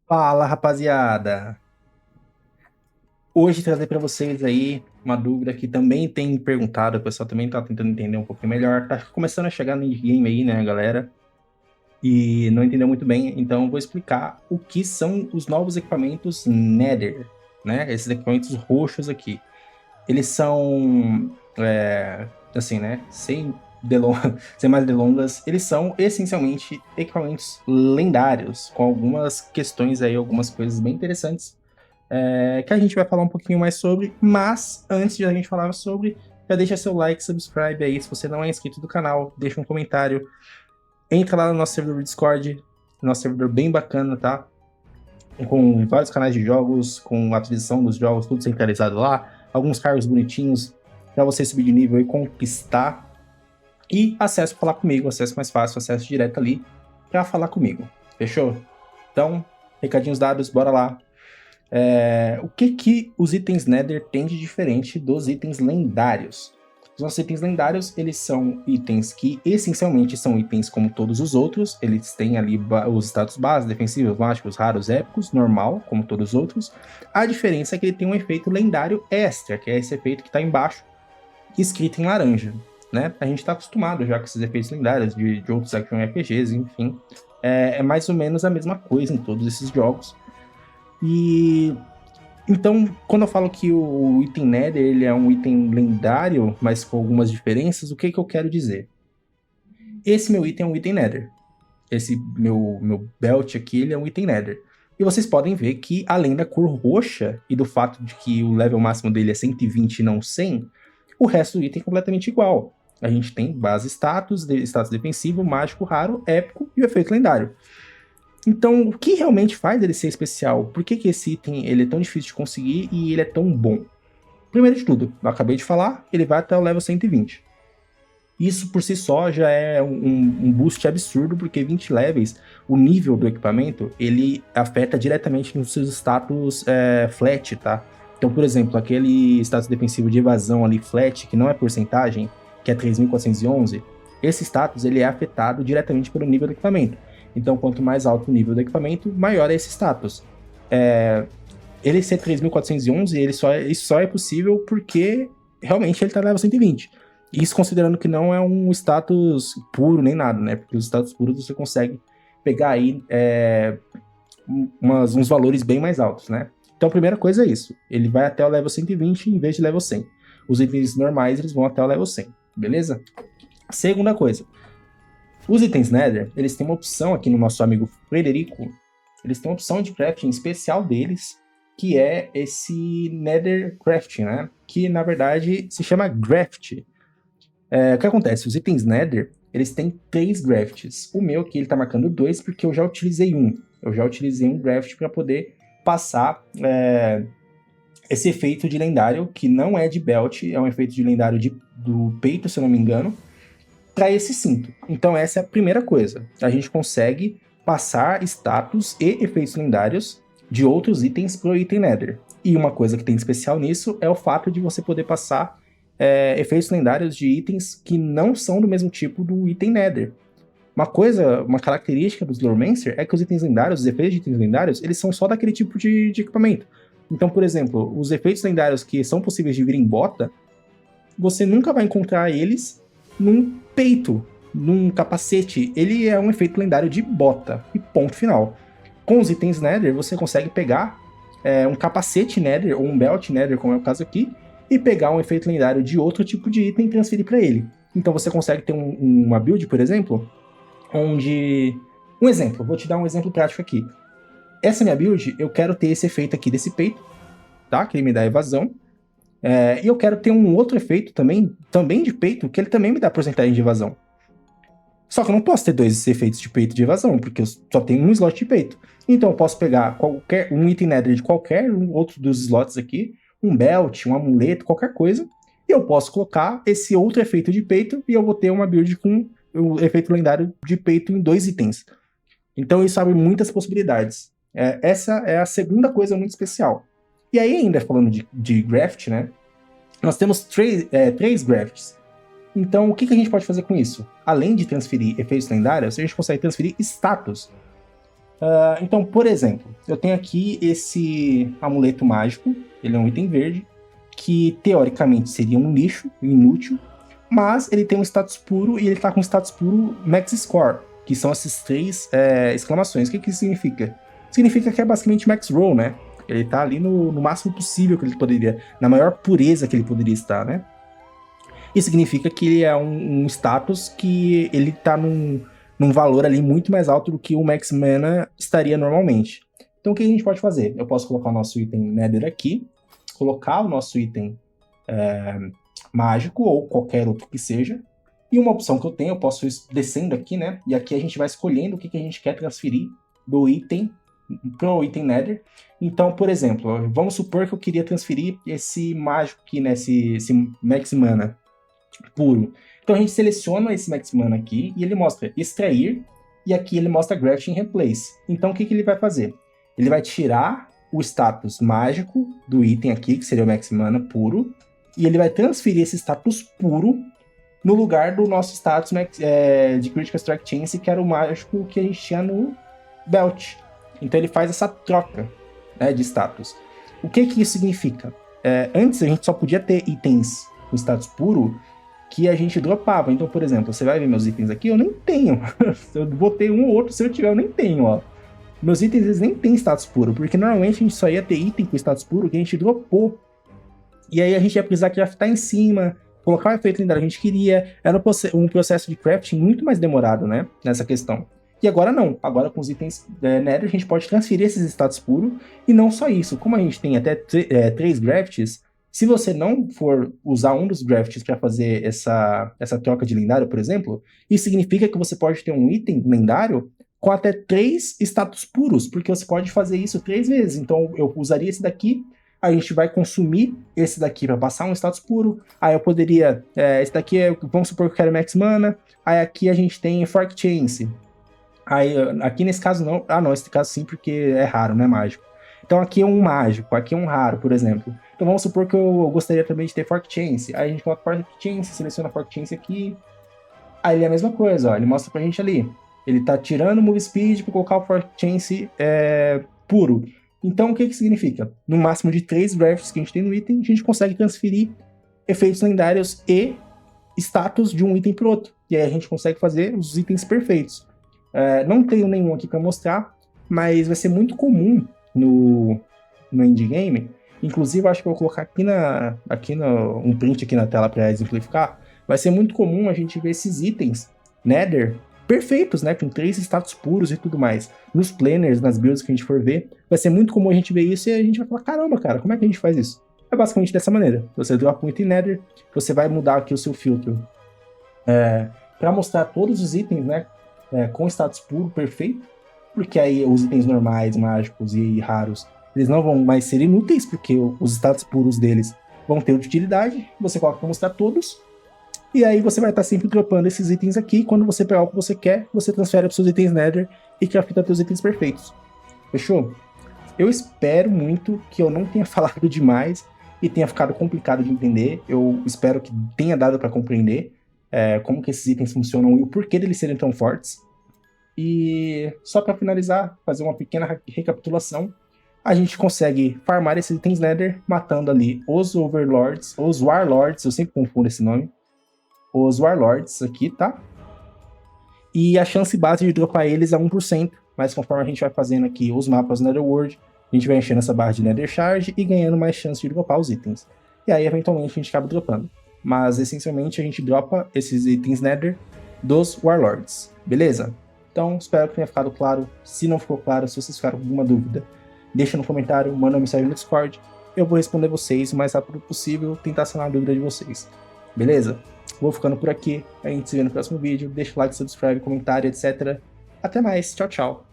Fala, rapaziada! Hoje trazer para vocês aí uma dúvida que também tem perguntado, o pessoal também tá tentando entender um pouquinho melhor. Tá começando a chegar no game aí, né, galera? E não entendeu muito bem, então eu vou explicar o que são os novos equipamentos Nether, né? Esses equipamentos roxos aqui. Eles são, assim, né? Sem mais delongas, eles são essencialmente equipamentos lendários, com algumas questões aí, algumas coisas bem interessantes que a gente vai falar um pouquinho mais sobre, mas antes de a gente falar sobre, já deixa seu like, subscribe aí, se você não é inscrito do canal, deixa um comentário, entra lá no nosso servidor Discord, nosso servidor bem bacana, tá? Com vários canais de jogos, com a atualização dos jogos, tudo centralizado lá, alguns cargos bonitinhos para você subir de nível e conquistar, e acesso para falar comigo, acesso mais fácil, acesso direto ali para falar comigo, fechou? Então, recadinhos dados, bora lá. O que os itens Nether têm de diferente dos itens lendários? Os nossos itens lendários, eles são itens que essencialmente são itens como todos os outros, eles têm ali os status base, defensivos, mágicos, raros, épicos, normal, como todos os outros. A diferença é que ele tem um efeito lendário extra, que é esse efeito que está embaixo, escrito em laranja, né? A gente está acostumado já com esses efeitos lendários de outros action RPGs, enfim. É mais ou menos a mesma coisa em todos esses jogos. E então, quando eu falo que o item Nether ele é um item lendário, mas com algumas diferenças, o que eu quero dizer? Esse meu item é um item Nether. Esse meu belt aqui ele é um item Nether. E vocês podem ver que, além da cor roxa e do fato de que o level máximo dele é 120 e não 100, o resto do item é completamente igual. A gente tem base status, status defensivo, mágico, raro, épico e o efeito lendário. Então, o que realmente faz ele ser especial? Por que esse item ele é tão difícil de conseguir e ele é tão bom? Primeiro de tudo, eu acabei de falar, ele vai até o level 120. Isso por si só já é um boost absurdo, porque 20 levels, o nível do equipamento, ele afeta diretamente nos seus status flat, tá? Então, por exemplo, aquele status defensivo de evasão ali flat, que não é porcentagem, que é 3.411, esse status ele é afetado diretamente pelo nível do equipamento. Então, quanto mais alto o nível do equipamento, maior é esse status. Ele ser 3.411, isso só é possível porque realmente ele tá no level 120. Isso considerando que não é um status puro nem nada, né? Porque os status puros você consegue pegar aí uns valores bem mais altos, né? Então a primeira coisa é isso. Ele vai até o level 120 em vez de level 100. Os itens normais eles vão até o level 100, beleza? Segunda coisa. Os itens Nether, eles têm uma opção aqui no nosso amigo Frederico. Eles têm uma opção de crafting especial deles, que é esse Nether Crafting, né? Que na verdade se chama Graft. O que acontece? Os itens Nether, eles têm 3 grafts. O meu aqui, ele tá marcando 2 porque eu já utilizei um. Eu já utilizei um graft para poder passar esse efeito de lendário, que não é de belt, é um efeito de lendário do peito, se eu não me engano, para esse cinto. Então essa é a primeira coisa. A gente consegue passar status e efeitos lendários de outros itens pro item Nether. E uma coisa que tem de especial nisso é o fato de você poder passar efeitos lendários de itens que não são do mesmo tipo do item Nether. Uma característica dos Loremancer é que os itens lendários, os efeitos de itens lendários, eles são só daquele tipo de equipamento. Então, por exemplo, os efeitos lendários que são possíveis de vir em bota, você nunca vai encontrar eles num peito, num capacete. Ele é um efeito lendário de bota, e ponto final. Com os itens Nether, você consegue pegar um capacete Nether, ou um belt Nether, como é o caso aqui, e pegar um efeito lendário de outro tipo de item e transferir para ele. Então você consegue ter uma build, por exemplo, onde... Um exemplo, vou te dar um exemplo prático aqui. Essa minha build, eu quero ter esse efeito aqui desse peito, tá? Que ele me dá evasão. E eu quero ter um outro efeito também de peito, que ele também me dá porcentagem de evasão. Só que eu não posso ter dois efeitos de peito de evasão, porque eu só tenho um slot de peito. Então eu posso pegar um item nether de qualquer outro dos slots aqui, um belt, um amuleto, qualquer coisa, e eu posso colocar esse outro efeito de peito e eu vou ter uma build com o efeito lendário de peito em 2 itens. Então isso abre muitas possibilidades. Essa é a segunda coisa muito especial. E aí, ainda falando de graft, né? Nós temos 3 grafts. Então, o que a gente pode fazer com isso? Além de transferir efeitos lendários, a gente consegue transferir status. Então, por exemplo, eu tenho aqui esse amuleto mágico, ele é um item verde, que teoricamente seria um lixo, inútil, mas ele tem um status puro e ele tá com status puro Max Score, que são essas três exclamações. O que isso significa? Significa que é basicamente Max Roll, né? Ele tá ali no máximo possível que ele poderia, na maior pureza que ele poderia estar, né? Isso significa que ele é um status que ele tá num valor ali muito mais alto do que o Max Mana estaria normalmente. Então o que a gente pode fazer? Eu posso colocar o nosso item Nether aqui, colocar o nosso item mágico ou qualquer outro que seja, e uma opção que eu tenho, eu posso ir descendo aqui, né? E aqui a gente vai escolhendo o que a gente quer transferir do item pro item Nether. Então, por exemplo, vamos supor que eu queria transferir esse mágico aqui, né? Esse Max Mana puro. Então a gente seleciona esse Max Mana aqui e ele mostra extrair, e aqui ele mostra Grafting Replace. Então o que ele vai fazer? Ele vai tirar o status mágico do item aqui, que seria o Max Mana puro, e ele vai transferir esse status puro no lugar do nosso status de Critical Strike Chance, que era o mágico que a gente tinha no Belt. Então ele faz essa troca, né, de status. O que isso significa? Antes a gente só podia ter itens com status puro que a gente dropava. Então, por exemplo, você vai ver meus itens aqui, eu nem tenho. Eu botei um ou outro, se eu tiver, eu nem tenho, ó. Meus itens, eles nem têm status puro, porque normalmente a gente só ia ter item com status puro que a gente dropou. E aí a gente ia precisar craftar em cima, colocar o efeito lendário que a gente queria. Era um processo de crafting muito mais demorado, né, nessa questão. E agora não. Agora com os itens Nether a gente pode transferir esses status puros. E não só isso, como a gente tem até 3 grafts, se você não for usar um dos grafts para fazer essa troca de lendário, por exemplo, isso significa que você pode ter um item lendário com até 3 status puros, porque você pode fazer isso 3 vezes. Então eu usaria esse daqui, a gente vai consumir esse daqui para passar um status puro, aí eu poderia, esse daqui vamos supor que eu quero Max Mana, aí aqui a gente tem Fork Chance. Aí aqui nesse caso não, esse caso sim, porque é raro, não é mágico. Então aqui é um mágico, aqui é um raro, por exemplo. Então vamos supor que eu gostaria também de ter Fork Chance. Aí a gente coloca Fork Chance, seleciona Fork Chance aqui. Aí ele é a mesma coisa, ó, ele mostra pra gente ali. Ele tá tirando o Move Speed para colocar o Fork Chance puro. Então o que significa? No máximo de 3 grafts que a gente tem no item, a gente consegue transferir efeitos lendários e status de um item pro outro. E aí a gente consegue fazer os itens perfeitos. Não tenho nenhum aqui para mostrar, mas vai ser muito comum no endgame. Inclusive, acho que eu vou colocar um print aqui na tela para exemplificar. Vai ser muito comum a gente ver esses itens Nether perfeitos, né? Com 3 status puros e tudo mais. Nos planners, nas builds que a gente for ver, vai ser muito comum a gente ver isso e a gente vai falar, caramba, cara, como é que a gente faz isso? É basicamente dessa maneira. Você dropa um item Nether, você vai mudar aqui o seu filtro para mostrar todos os itens, né? Com status puro perfeito, porque aí os itens normais, mágicos e raros, eles não vão mais ser inúteis, porque os status puros deles vão ter utilidade. Você coloca para mostrar todos, e aí você vai estar sempre dropando esses itens aqui. Quando você pegar o que você quer, você transfere para os seus itens Nether e crafta seus itens perfeitos. Fechou? Eu espero muito que eu não tenha falado demais e tenha ficado complicado de entender. Eu espero que tenha dado para compreender como que esses itens funcionam e o porquê deles serem tão fortes. E só para finalizar, fazer uma pequena recapitulação, a gente consegue farmar esses itens Nether matando ali os Overlords, os Warlords, eu sempre confundo esse nome, os Warlords aqui, tá? E a chance base de dropar eles é 1%, mas conforme a gente vai fazendo aqui os mapas Netherworld, a gente vai enchendo essa barra de Nether Charge e ganhando mais chance de dropar os itens. E aí, eventualmente, a gente acaba dropando. Mas, essencialmente, a gente dropa esses itens Nether dos Warlords, beleza? Então, espero que tenha ficado claro. Se não ficou claro, se vocês ficaram com alguma dúvida, deixa no comentário, manda uma mensagem no Discord. Eu vou responder vocês o mais rápido possível, tentar sanar a dúvida de vocês. Beleza? Vou ficando por aqui. A gente se vê no próximo vídeo. Deixa o like, subscribe, comentário, etc. Até mais. Tchau, tchau.